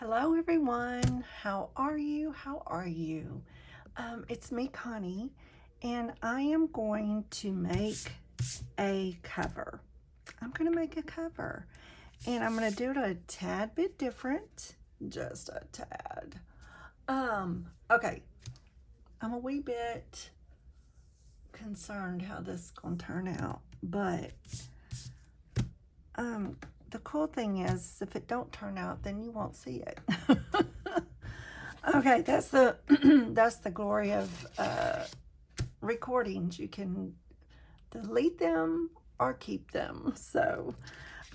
Hello everyone, how are you? It's me, Connie, and I am going to make a cover. I'm going to make a cover, and I'm going to do it a tad bit different, just a tad. Okay, I'm a wee bit concerned how this is going to turn out, but the cool thing is, if it don't turn out, then you won't see it. Okay, that's the that's the glory of recordings. You can delete them or keep them. So,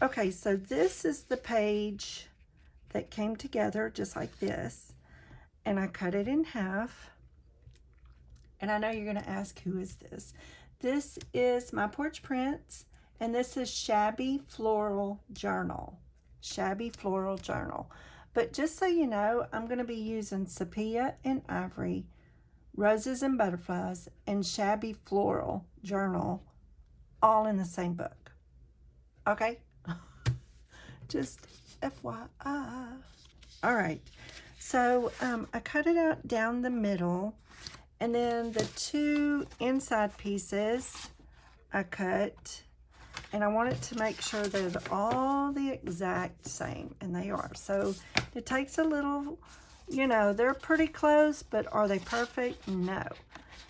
okay, so this is the page that came together just like this, and I cut it in half. And I know you're going to ask, who is this? This is My Porch Prints. And this is Shabby Floral Journal. Shabby Floral Journal. But just so you know, I'm going to be using Sepia and Ivory, Roses and Butterflies, and Shabby Floral Journal all in the same book. Okay? Just FYI. All right. So I cut it out down the middle. And then the two inside pieces I cut. And I wanted to make sure they're all the exact same, and they are. So it takes a little, you know, they're pretty close, but are they perfect? No.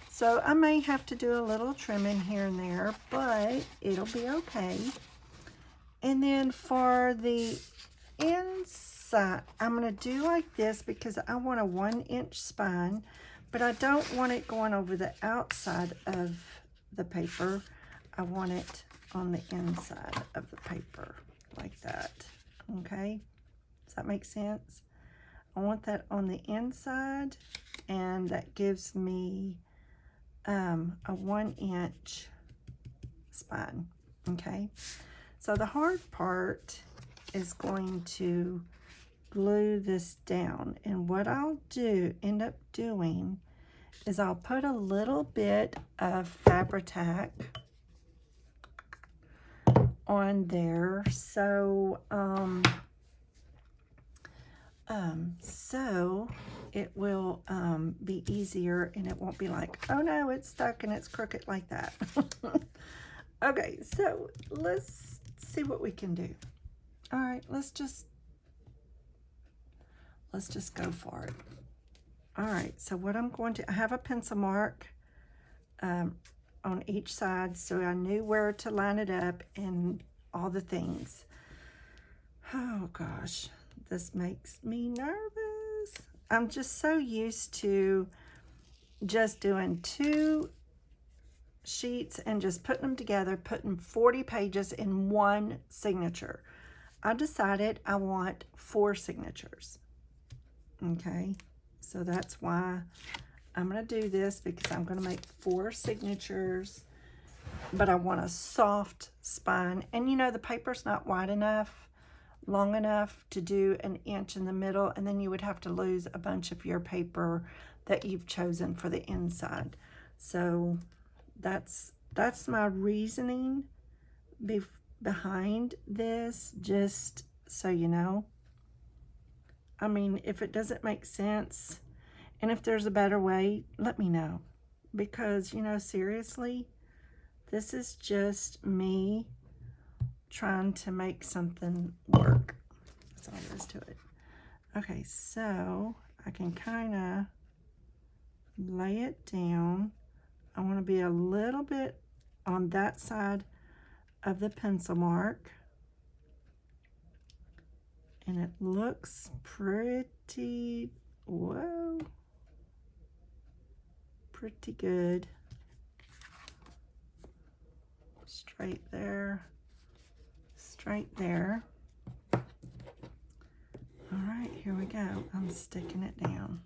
So I may have to do a little trimming here and there, but it'll be okay. And then for the inside, I'm going to do like this because I want a 1-inch spine, but I don't want it going over the outside of the paper. I want it on the inside of the paper like that. Okay, does that make sense? I want that on the inside, and that gives me a 1-inch spine. Okay, so the hard part is going to glue this down, and what I'll end up doing is I'll put a little bit of Fabri-Tac on there, so it will be easier, and it won't be like, oh no, it's stuck and it's crooked like that. Okay, so let's see what we can do. All right, let's just go for it. All right, so what I'm going to, I have a pencil mark on each side, so I knew where to line it up and all the things. Oh gosh, this makes me nervous. I'm just so used to just doing 2 sheets and just putting them together, putting 40 pages in one signature. I decided I want 4 signatures. Okay, so that's why I'm going to do this, because I'm going to make 4 signatures, but I want a soft spine. And you know, the paper's not wide enough, long enough to do 1 inch in the middle, and then you would have to lose a bunch of your paper that you've chosen for the inside. So that's my reasoning behind this, just so you know. I mean, if it doesn't make sense, and if there's a better way, let me know. Because, you know, seriously, this is just me trying to make something work. That's all there is to it. Okay, so I can kind of lay it down. I want to be a little bit on that side of the pencil mark. And it looks pretty, whoa, pretty good. Straight there, straight there. All right, here we go. I'm sticking it down.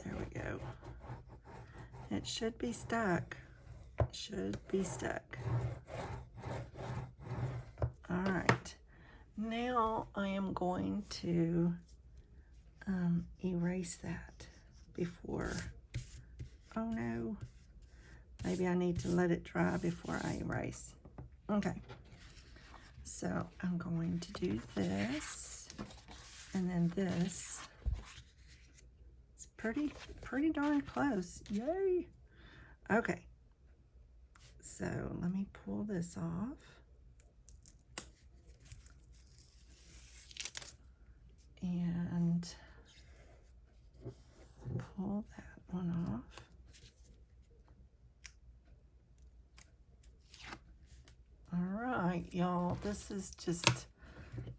There we go. It should be stuck. It should be stuck. All right, now I am going to erase that before, oh no, maybe I need to let it dry before I erase. Okay, So I'm going to do this, and then this. It's pretty darn close. Yay! Okay. So let me pull this off. And pull that one off. All right, y'all, this is just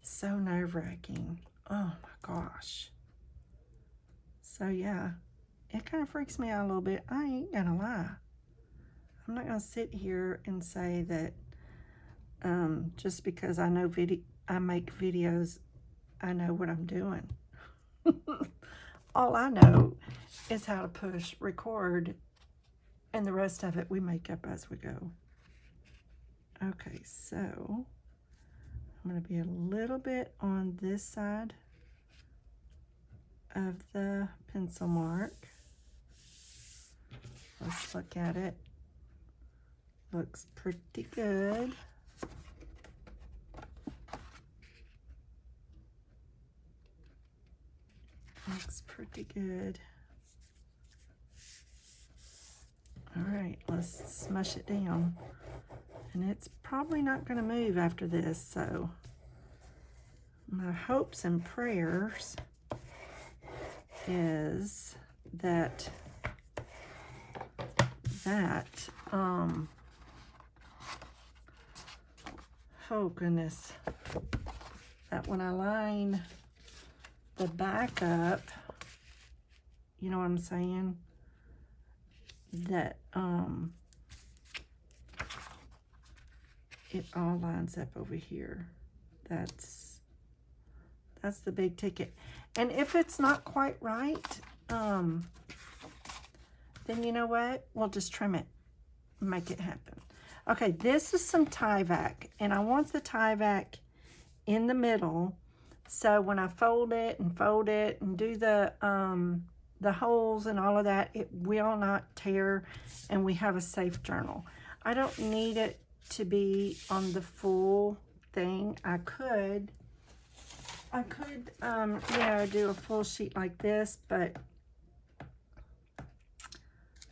so nerve-wracking. Oh my gosh. So yeah, it kind of freaks me out a little bit. I ain't gonna lie. I'm not gonna sit here and say that just because I know I make videos, I know what I'm doing. All I know is how to push record, and the rest of it we make up as we go. Okay, so I'm going to be a little bit on this side of the pencil mark. Let's look at it. Looks pretty good. Looks pretty good. All right, let's smush it down. And it's probably not going to move after this, so my hopes and prayers is that oh goodness, that when I line the back up, you know what I'm saying, that it all lines up over here. That's the big ticket. And if it's not quite right, then you know what? We'll just trim it and make it happen. Okay, this is some tie-back, and I want the tie-back in the middle, so when I fold it and do the holes and all of that, it will not tear, and we have a safe journal. I don't need it to be on the full thing. I could you know, do a full sheet like this, but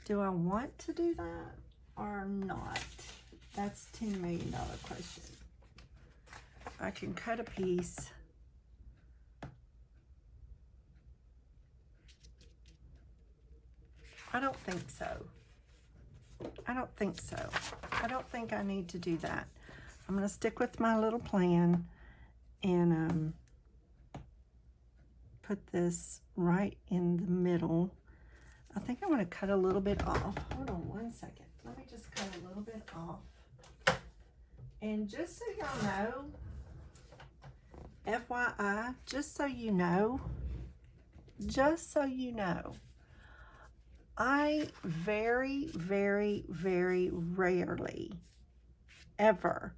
do I want to do that or not? That's $10 million question. I can cut a piece. I don't think so. I don't think so. I don't think I need to do that. I'm going to stick with my little plan and put this right in the middle. I think I'm going to cut a little bit off. Hold on one second. Let me just cut a little bit off. And just so y'all know, FYI, just so you know, I very, very, very rarely ever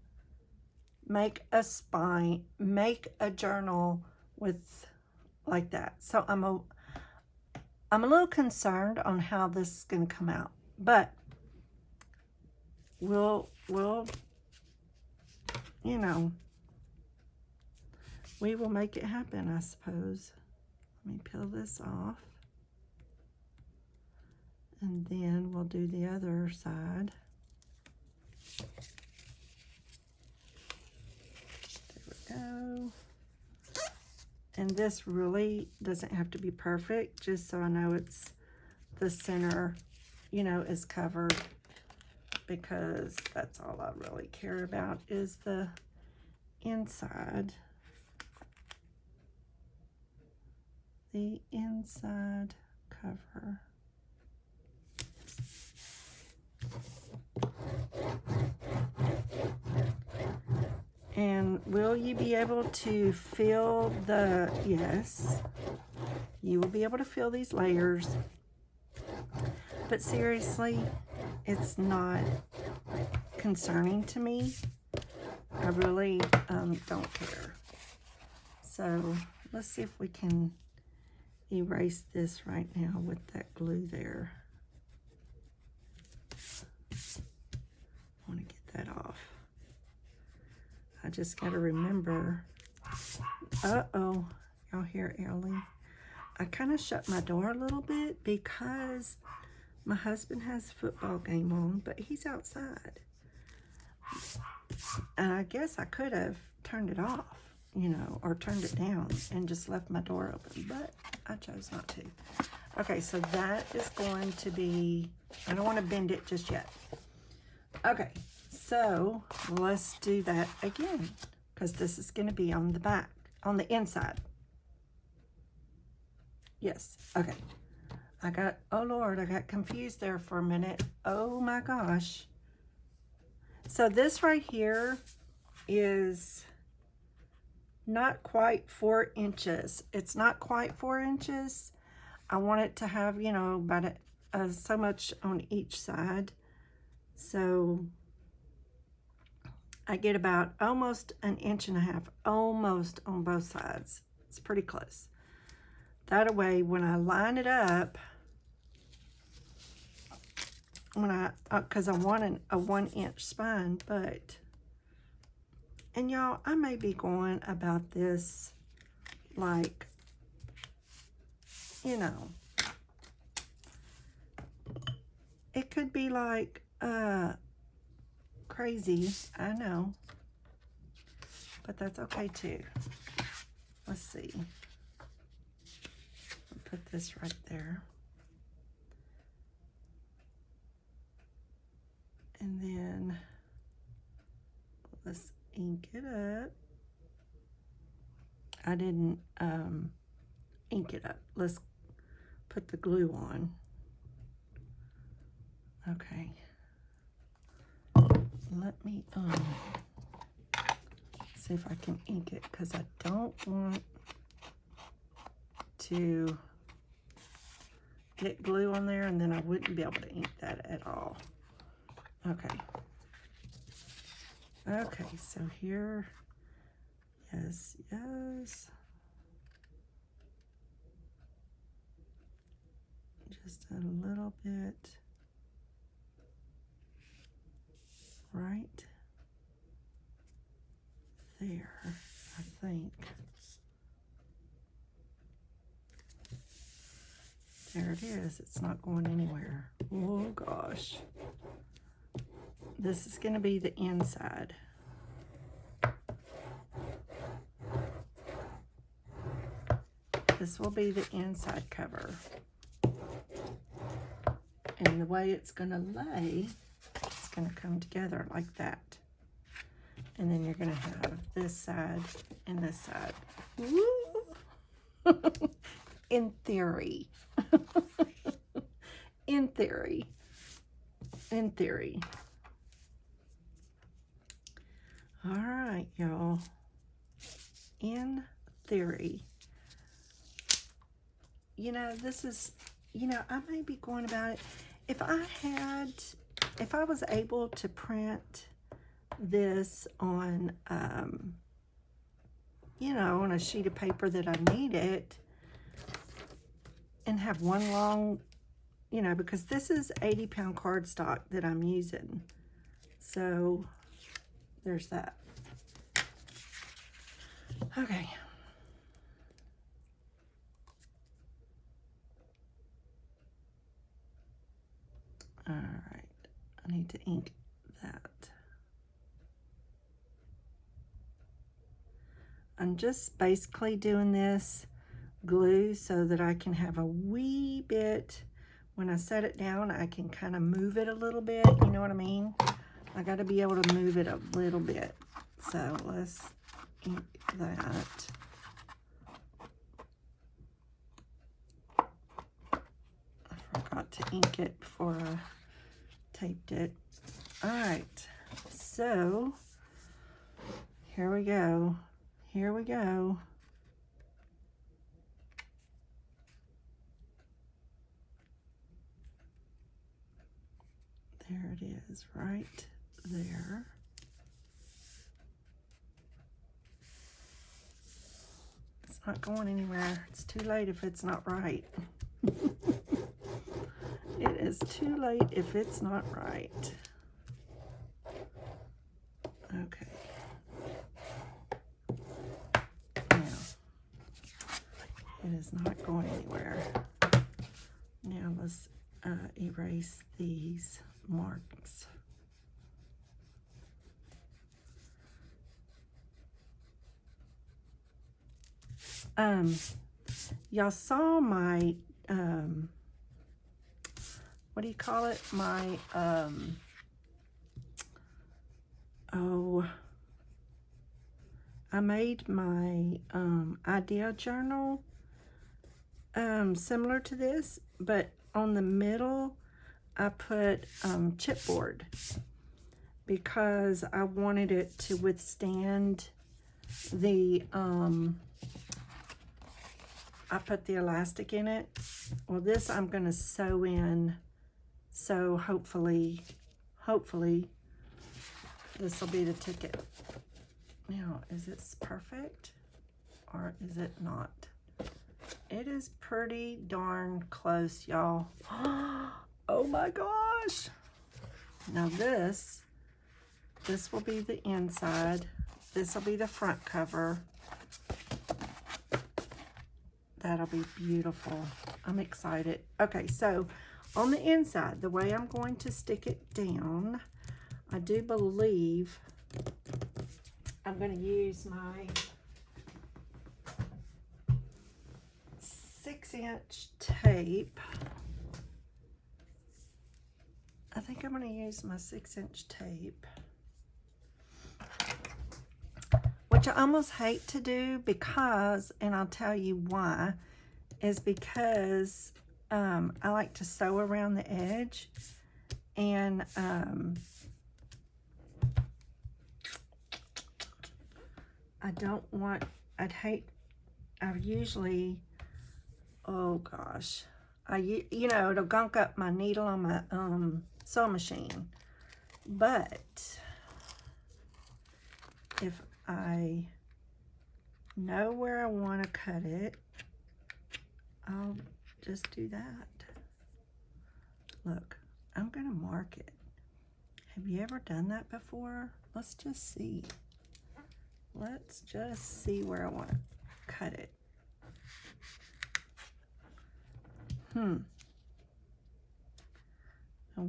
make a spine, make a journal with like that. So I'm a little concerned on how this is going to come out, but we'll you know, we will make it happen, I suppose. Let me peel this off. And then we'll do the other side. There we go. And this really doesn't have to be perfect, just so I know it's the center, you know, is covered, because that's all I really care about is the inside. The inside cover. And will you be able to feel the, yes, you will be able to feel these layers. But seriously, it's not concerning to me. I really don't care. So let's see if we can erase this right now with that glue there. I want to get that off. I just got to remember. Uh-oh. Y'all hear Ellie? I kind of shut my door a little bit because my husband has a football game on, but he's outside. And I guess I could have turned it off, you know, or turned it down and just left my door open, but I chose not to. Okay, so that is going to be, I don't want to bend it just yet. Okay, so let's do that again, because this is going to be on the back, on the inside. Yes, okay. Oh Lord, I got confused there for a minute. Oh my gosh. So this right here is not quite 4 inches. It's not quite 4 inches. I want it to have, you know, about so much on each side. So I get about almost 1.5 inches, almost on both sides. It's pretty close. That way, when I line it up, because I want a 1-inch spine, but, and y'all, I may be going about this like, you know, it could be like crazy, I know, but that's okay too. Let's see. I'll put this right there. And then let's ink it up. I didn't ink it up. Let's put the glue on. Okay. Let me see if I can ink it, because I don't want to get glue on there and then I wouldn't be able to ink that at all. Okay. Okay, so here, yes, yes. Just a little bit right there, I think. There it is. It's not going anywhere. Oh gosh. This is going to be the inside. This will be the inside cover. And the way it's going to lay, it's going to come together like that. And then you're going to have this side and this side. Woo! In theory. In theory. In theory. All right, y'all. In theory. You know, this is, you know, I may be going about it. If I was able to print this on, you know, on a sheet of paper that I needed and have one long, you know, because this is 80-pound cardstock that I'm using. So there's that. Okay. All right. I need to ink that. I'm just basically doing this glue so that I can have a wee bit, when I set it down, I can kind of move it a little bit, you know what I mean? I got to be able to move it a little bit. So let's ink that. I forgot to ink it before I taped it. All right, so here we go. Here we go. There it is, right there. It's not going anywhere. It's too late if it's not right. It is too late if it's not right. Okay. It is not going anywhere. Now let's erase these marks. Y'all saw my, what do you call it? My, I made my idea journal similar to this, but on the middle I put chipboard because I wanted it to withstand the I put the elastic in it. Well, this I'm going to sew in, so hopefully this will be the ticket. Now, is this perfect or is it not? It is pretty darn close, y'all. Oh my gosh. Now this will be the inside. This will be the front cover. That'll be beautiful. I'm excited. Okay, so on the inside, the way I'm going to stick it down, I do believe I'm going to use my 6-inch tape. I think I'm going to use my 6-inch tape, which I almost hate to do because, and I'll tell you why, is because I like to sew around the edge, and I don't want, I usually, oh gosh, you know, it'll gunk up my needle on my sewing machine. But if I know where I want to cut it, I'll just do that. Look, I'm going to mark it. Have you ever done that before? Let's just see. Let's just see where I want to cut it. I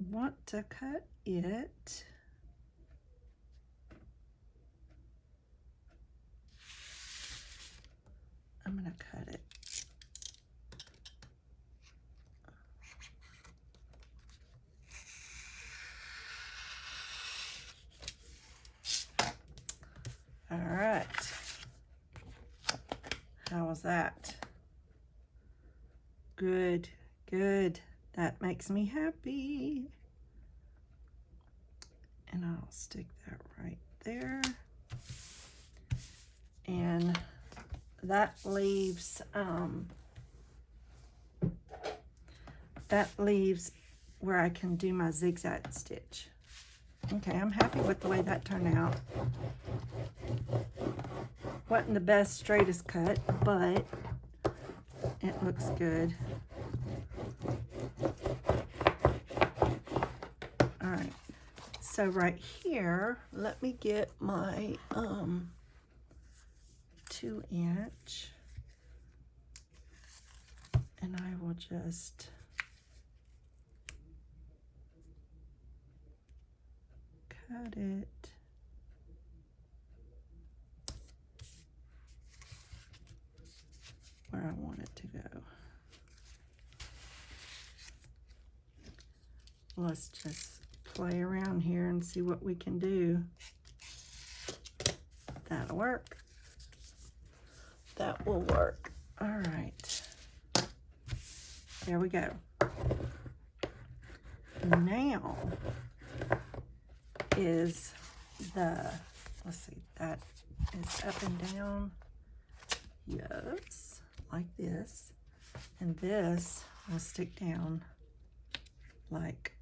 want to cut it I'm going to cut it. All right. How was that? Good, good. That makes me happy. And I'll stick that right there. And that leaves where I can do my zigzag stitch. Okay, I'm happy with the way that turned out. Wasn't the best straightest cut, but it looks good. All right, so right here, let me get my 2-inch, and I will just cut it. Where I want it to go. Let's just play around here and see what we can do. That'll work. That will work. All right. There we go. Now is the, let's see, that is up and down. Yes, like this. And this will stick down like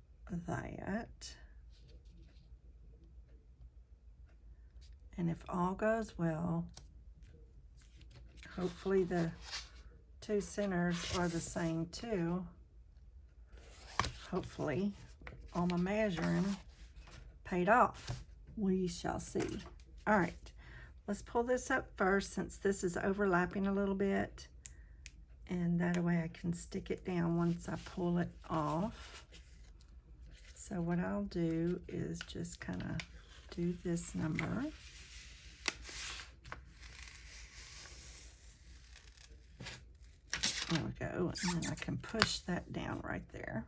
that. And if all goes well, hopefully the two centers are the same too. Hopefully all my measuring paid off. We shall see. All right, let's pull this up first since this is overlapping a little bit. And that way I can stick it down once I pull it off. So what I'll do is just kind of do this number. There we go, and then I can push that down right there.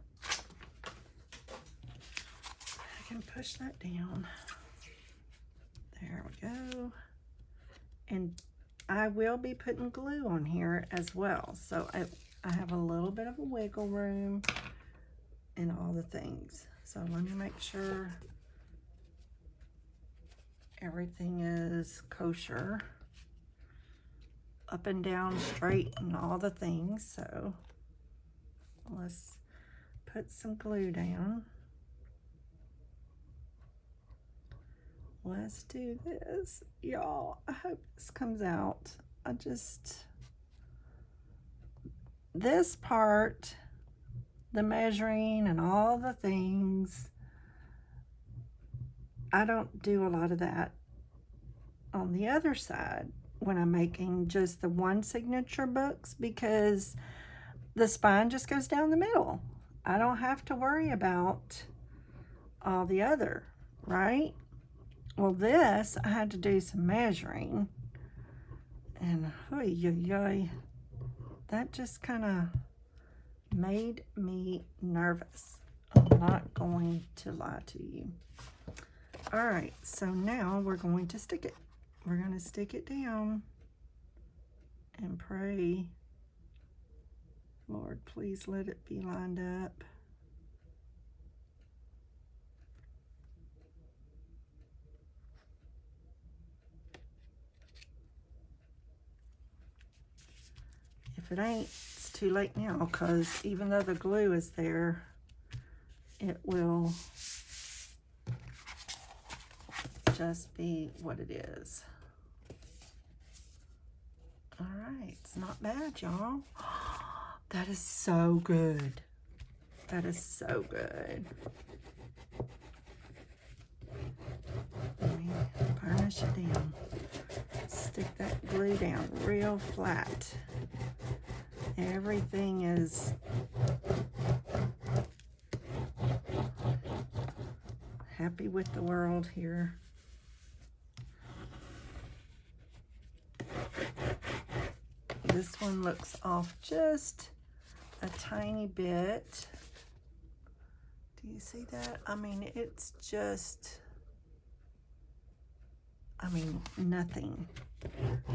I can push that down. There we go. And I will be putting glue on here as well. So I have a little bit of a wiggle room and all the things. So let me make sure everything is kosher. Up and down, straight, and all the things. So let's put some glue down. Let's do this, y'all. I hope this comes out. This part, the measuring and all the things, I don't do a lot of that on the other side when I'm making just the one signature books, because the spine just goes down the middle. I don't have to worry about all the other, right? Well, this, I had to do some measuring, and that just kind of made me nervous. I'm not going to lie to you. All right, so now we're going to stick it. We're going to stick it down and pray, Lord, please let it be lined up. If it ain't, it's too late now, because even though the glue is there, it will just be what it is. All right, it's not bad, y'all. That is so good. That is so good. Let me burnish it down. Stick that glue down real flat. Everything is happy with the world here. This one looks off just a tiny bit. Do you see that? I mean, it's just, nothing.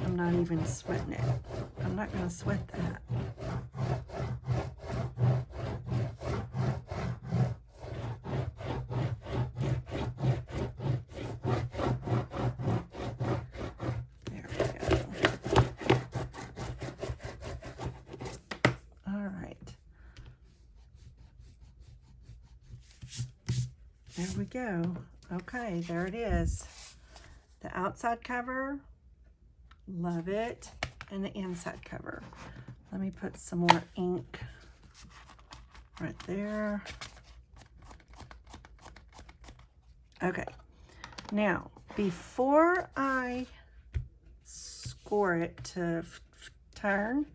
I'm not even sweating it. I'm not going to sweat that. There we go. All right. There we go. Okay, there it is. The outside cover, love it, and the inside cover. Let me put some more ink right there. Okay, now before I score it to turn,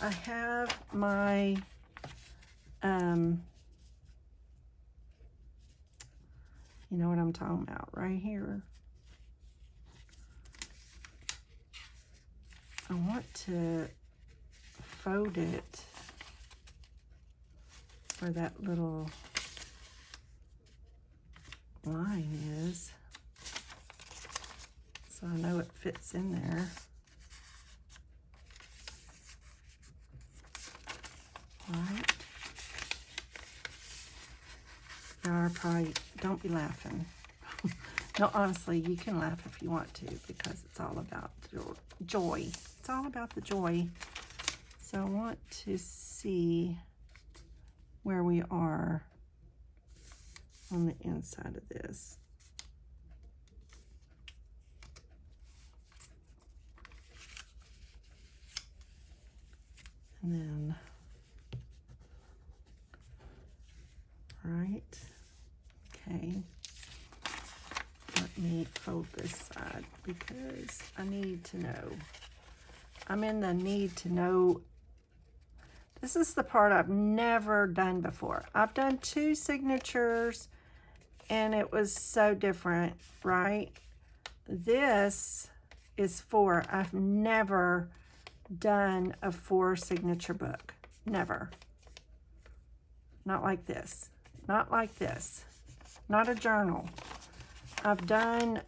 I have my you know what I'm talking about right here. I want to fold it where that little line is, so I know it fits in there. Right. Y'all probably, don't be laughing. No, honestly, you can laugh if you want to, because it's all about joy. It's all about the joy. So I want to see where we are on the inside of this. And then, right, okay. Let me fold this side because I need to know. I'm in the need to know This is the part I've never done before. I've done 2 signatures and it was so different, right? This is 4. I've never done a 4 signature book. Never. Not like this. Not like this. Not a journal. I've done,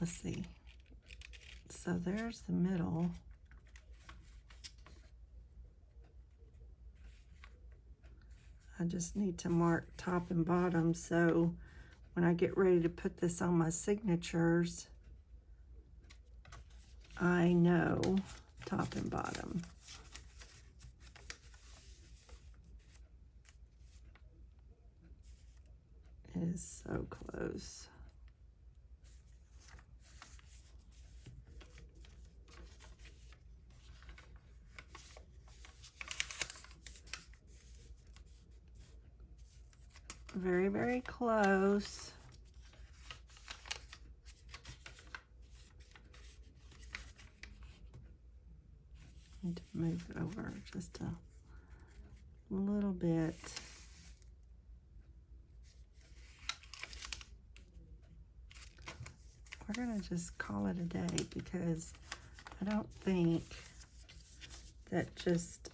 let's see. So there's the middle. I just need to mark top and bottom so when I get ready to put this on my signatures, I know top and bottom. It is so close. Very, very close. Need to move it over just a little bit. We're gonna just call it a day because I don't think that just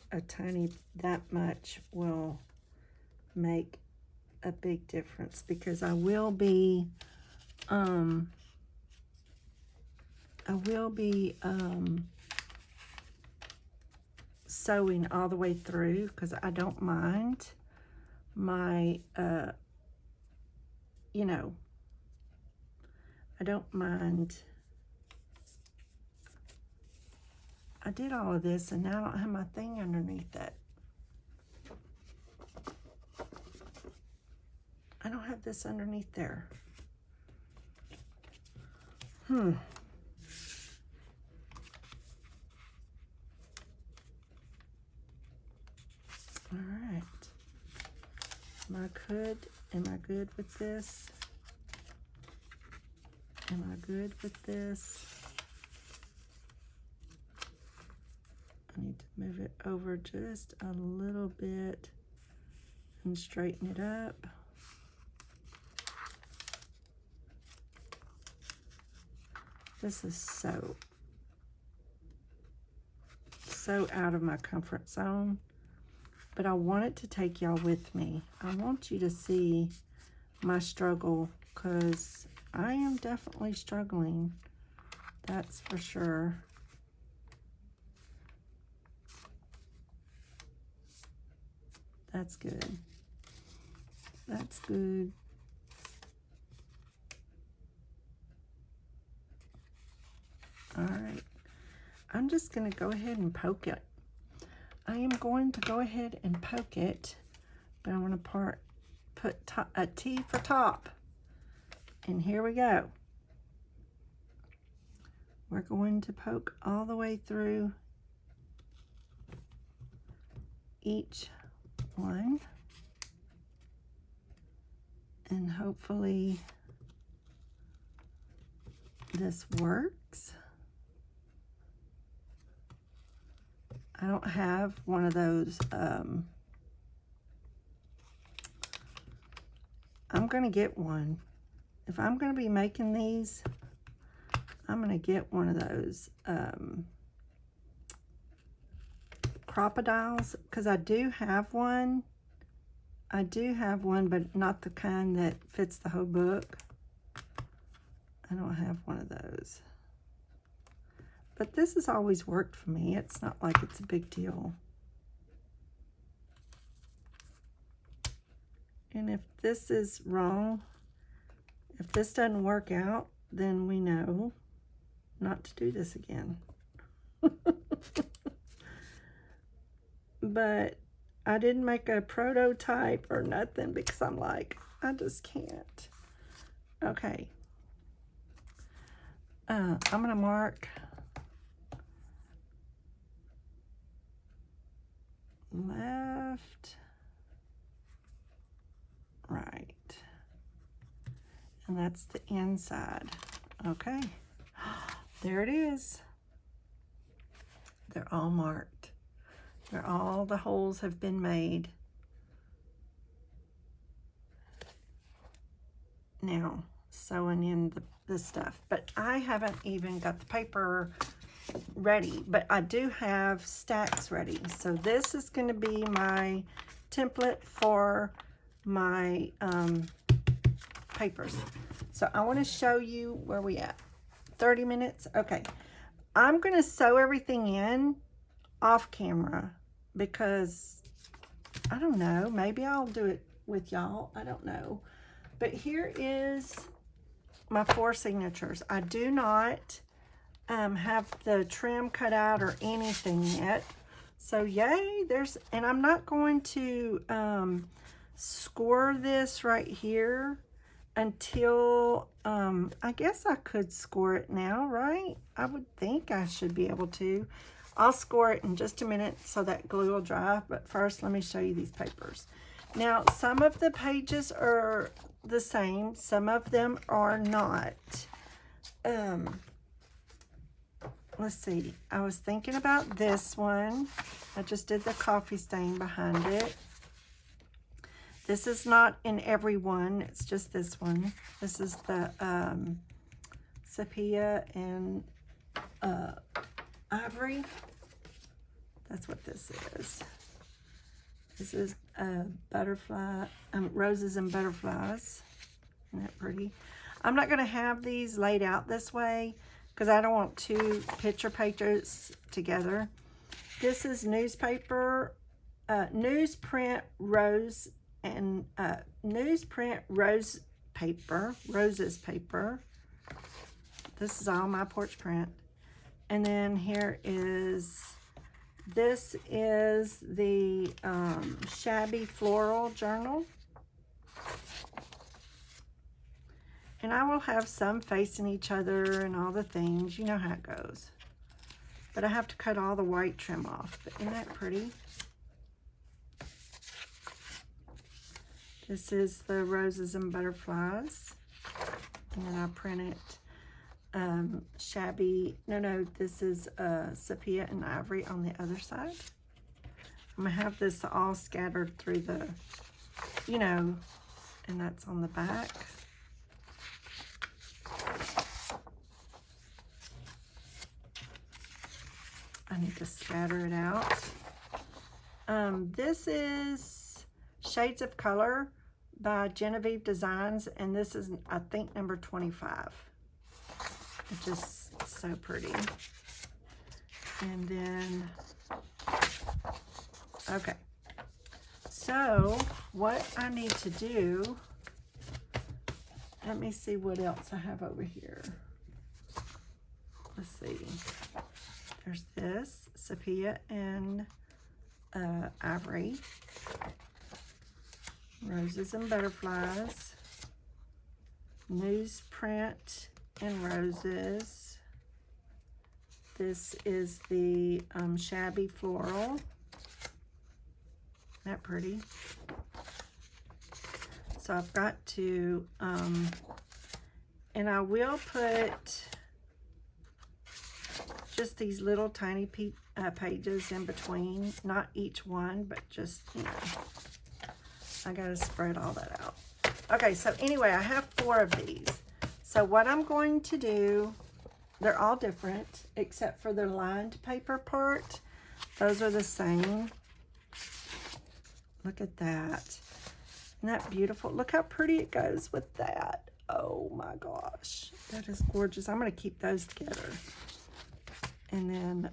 that much will make a big difference, because I will be sewing all the way through, because I don't mind my you know, I don't mind. I did all of this and now I don't have my thing underneath it. I don't have this underneath there. All right. Am I good with this? Am I good with this? I need to move it over just a little bit and straighten it up. This is so out of my comfort zone, but I wanted to take y'all with me. I want you to see my struggle, because I am definitely struggling. That's for sure. That's good. That's good. All right. I'm just going to go ahead and poke it. I am going to go ahead and poke it, but I'm going to put a T for top. And here we go. We're going to poke all the way through each one. And hopefully this works. I don't have one of those, I'm going to get one. If I'm going to be making these, I'm going to get one of those crocodiles, because I do have one. I do have one, but not the kind that fits the whole book. I don't have one of those. But this has always worked for me. It's not like it's a big deal. And if this is wrong, if this doesn't work out, then we know not to do this again. But I didn't make a prototype or nothing, because I'm like, I just can't. Okay. I'm going to mark left, right, and that's the inside. Okay, there it is. They're all marked. All the holes have been made. Now, sewing in the stuff. But I haven't even got the paper ready. But I do have stacks ready. So this is going to be my template for my papers. So I want to show you where we at. 30 minutes? Okay. I'm going to sew everything in off camera because I don't know, maybe I'll do it with y'all. I don't know. But here is my 4 signatures. I do not have the trim cut out or anything yet. So yay, and I'm not going to score this right here until, I guess I could score it now, right? I would think I should be able to. I'll score it in just a minute so that glue will dry, but first let me show you these papers. Now, some of the pages are the same, some of them are not. Let's see, I was thinking about this one. I just did the coffee stain behind it. This is not in every one, it's just this one. This is the sepia and ivory. That's what this is. This is butterfly, roses and butterflies. Isn't that pretty? I'm not going to have these laid out this way because I don't want 2 picture pages together. This is newspaper, newsprint rose and newsprint rose paper, roses paper. This is all my porch print. And then here is, this is the shabby floral journal. And I will have some facing each other and all the things. You know how it goes. But I have to cut all the white trim off. But isn't that pretty? This is the roses and butterflies. And then I print it shabby. No, this is sepia and ivory on the other side. I'm going to have this all scattered through the, you know, and that's on the back. I need to scatter it out. This is Shades of Color by Genevieve Designs, and this is, I think, number 25. It's just so pretty. And then, okay. So, what I need to do, let me see what else I have over here. Let's see. There's this, sepia and ivory. Roses and butterflies. Newsprint and roses. This is the shabby floral. Isn't that pretty? So I've got to, and I will put just these little tiny pages in between, not each one, but just, you know, I gotta spread all that out. Okay, so anyway, I have 4 of these. So what I'm going to do, they're all different, except for the lined paper part. Those are the same. Look at that. Isn't that beautiful? Look how pretty it goes with that. Oh my gosh, that is gorgeous. I'm gonna keep those together. And then,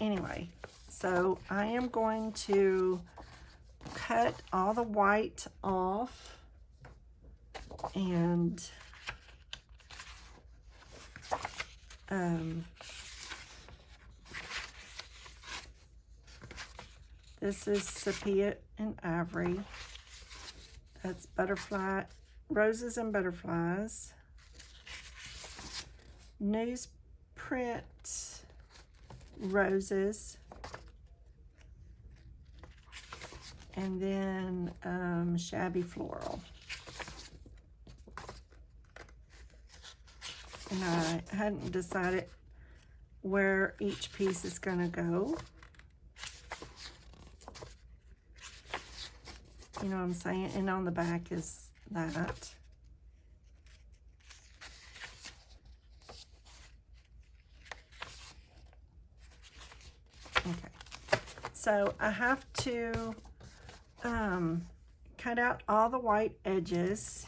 anyway, so I am going to cut all the white off and this is sepia and ivory. That's butterfly, roses and butterflies. Newsprint roses, and then shabby floral. And I hadn't decided, where each piece is going to go. You know what I'm saying? And on the back is that. Okay. So I have to cut out all the white edges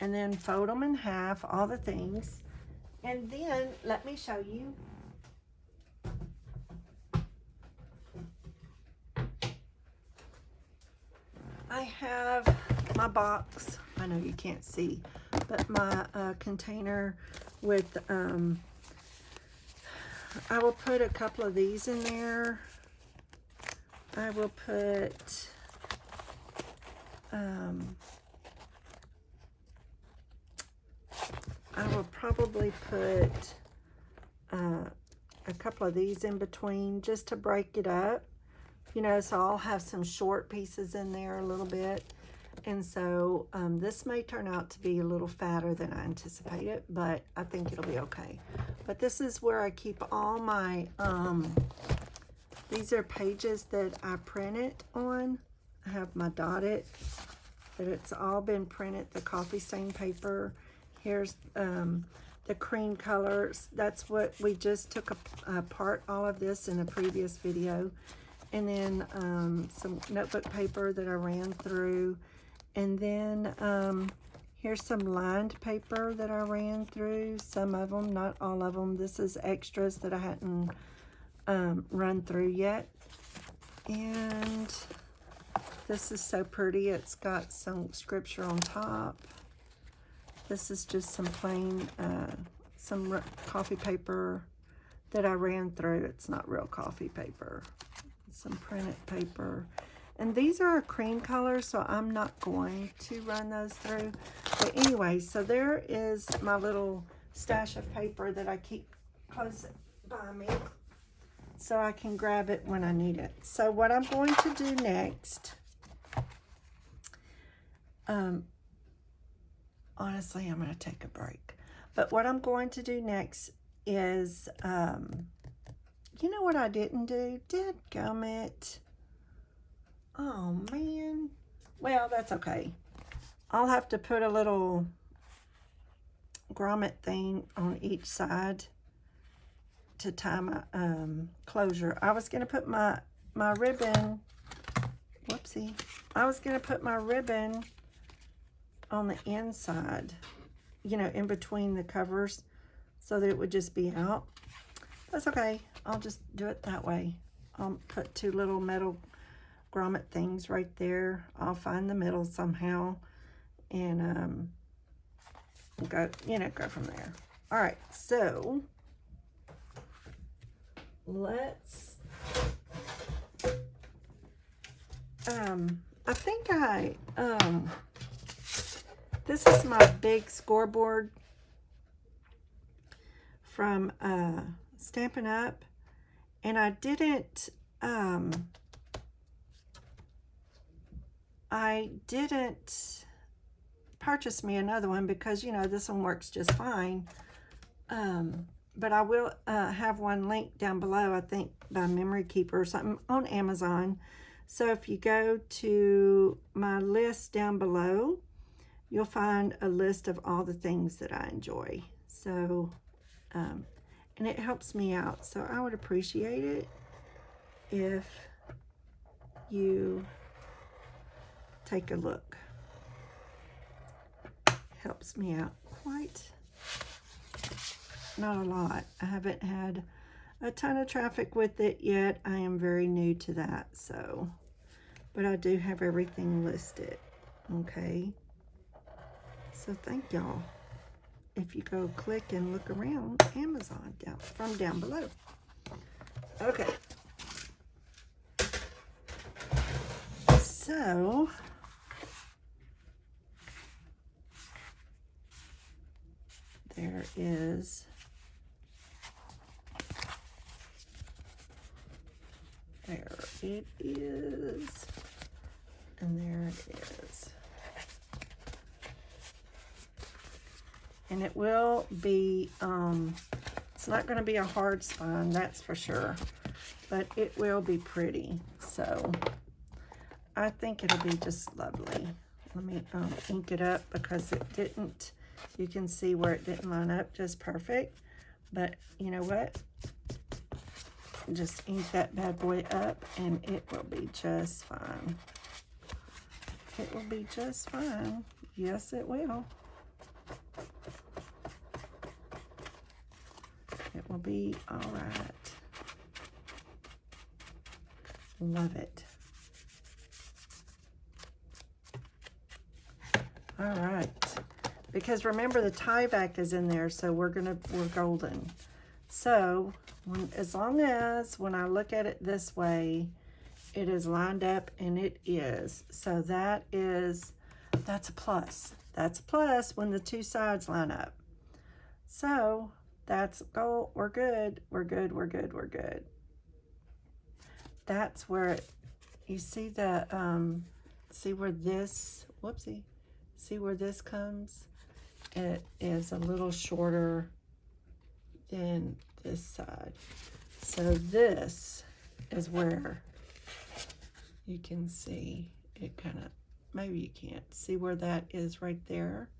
and then fold them in half, all the things. And then let me show you. I have my box. I know you can't see, but my container with, I will put a couple of these in there. I will put, I will probably put a couple of these in between just to break it up. You know, so I'll have some short pieces in there a little bit. And so this may turn out to be a little fatter than I anticipated, but I think it'll be okay. But this is where I keep all my, these are pages that I printed on. I have my dotted, that it's all been printed, the coffee stain paper. Here's the cream colors. That's what we just took apart, all of this in a previous video. And then some notebook paper that I ran through. And then here's some lined paper that I ran through. Some of them, not all of them. This is extras that I hadn't run through yet. And this is so pretty. It's got some scripture on top. This is just some plain, some coffee paper that I ran through. It's not real coffee paper. Some printed paper. And these are a cream color, so I'm not going to run those through. But anyway, so there is my little stash of paper that I keep close by me so I can grab it when I need it. So what I'm going to do next, honestly, I'm going to take a break. But what I'm going to do next is, you know what I didn't do? Dadgummit. Oh, man. Well, that's okay. I'll have to put a little grommet thing on each side to tie my closure. I was going to put my ribbon, whoopsie. I was going to put my ribbon on the inside, you know, in between the covers so that it would just be out. That's okay. I'll just do it that way. I'll put two little metal grommet things right there. I'll find the middle somehow and go, you know, go from there. All right, so let's, I think this is my big scoreboard from Stampin' Up, and I didn't purchase me another one because, you know, this one works just fine. But I will have one linked down below, I think by Memory Keeper or something, on Amazon. So if you go to my list down below, you'll find a list of all the things that I enjoy. So, and it helps me out. So I would appreciate it if you take a look. Helps me out quite, not a lot. I haven't had a ton of traffic with it yet. I am very new to that, so, but I do have everything listed, okay? So thank y'all. If you go click and look around Amazon from down below. Okay. So there is there it is, and there it is. And it will be some It's not going to be a hard spine, that's for sure. But it will be pretty. So I think it'll be just lovely. Let me ink it up because it didn't, you can see where it didn't line up just perfect. But you know what? Just ink that bad boy up and it will be just fine. It will be just fine. Yes, it will. It will be all right. Love it. All right. Because remember the tie back is in there, so we're golden. So as long as when I look at it this way, it is lined up, and it is. So that's a plus. That's a plus when the two sides line up. So that's gold. We're good. We're good. We're good. We're good. That's where you see the see where this, whoopsie, see where this comes? It is a little shorter than this side. So this is where you can see it kind of, maybe you can't see where that is right there.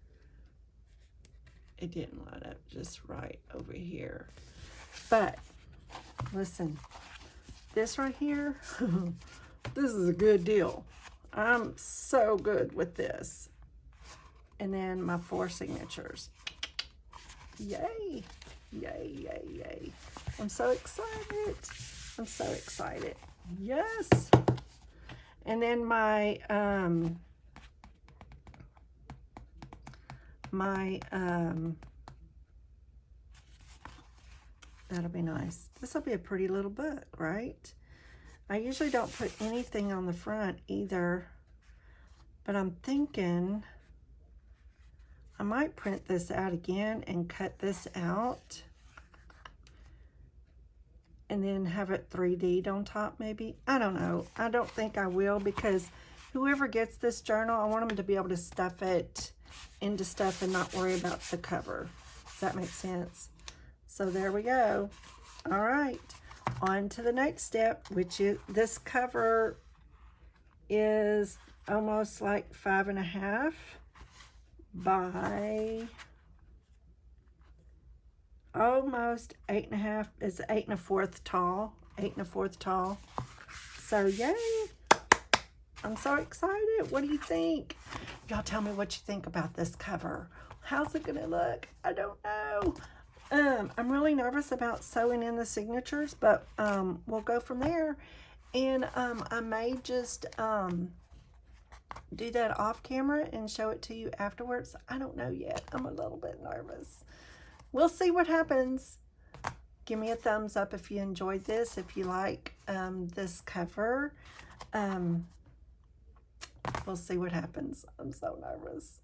It didn't line up just right over here. But listen, this right here, this is a good deal. I'm so good with this. And then my 4 signatures. Yay, yay, yay, yay. I'm so excited. I'm so excited. Yes. And then my, that'll be nice. This will be a pretty little book, right? I usually don't put anything on the front either, but I'm thinking I might print this out again and cut this out and then have it 3D'd on top maybe. I don't know. I don't think I will, because whoever gets this journal, I want them to be able to stuff it into stuff and not worry about the cover. Does that make sense? So there we go. All right, on to the next step, which is this cover is almost like 5.5 by almost 8.5. It's 8 1/4 tall. 8 1/4 tall. So yay! I'm so excited. What do you think? Y'all tell me what you think about this cover. How's it gonna look? I don't know. I'm really nervous about sewing in the signatures, but we'll go from there. And I may just do that off camera and show it to you afterwards. I don't know yet. I'm a little bit nervous. We'll see what happens. Give me a thumbs up if you enjoyed this, if you like this cover. We'll see what happens. I'm so nervous.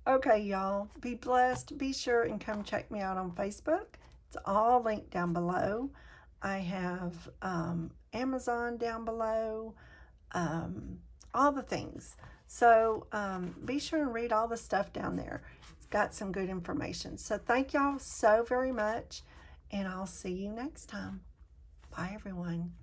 Okay, y'all, be blessed. Be sure and come check me out on Facebook. It's all linked down below. I have Amazon down below, all the things. So be sure and read all the stuff down there. It's got some good information. So thank y'all so very much, and I'll see you next time. Bye, everyone.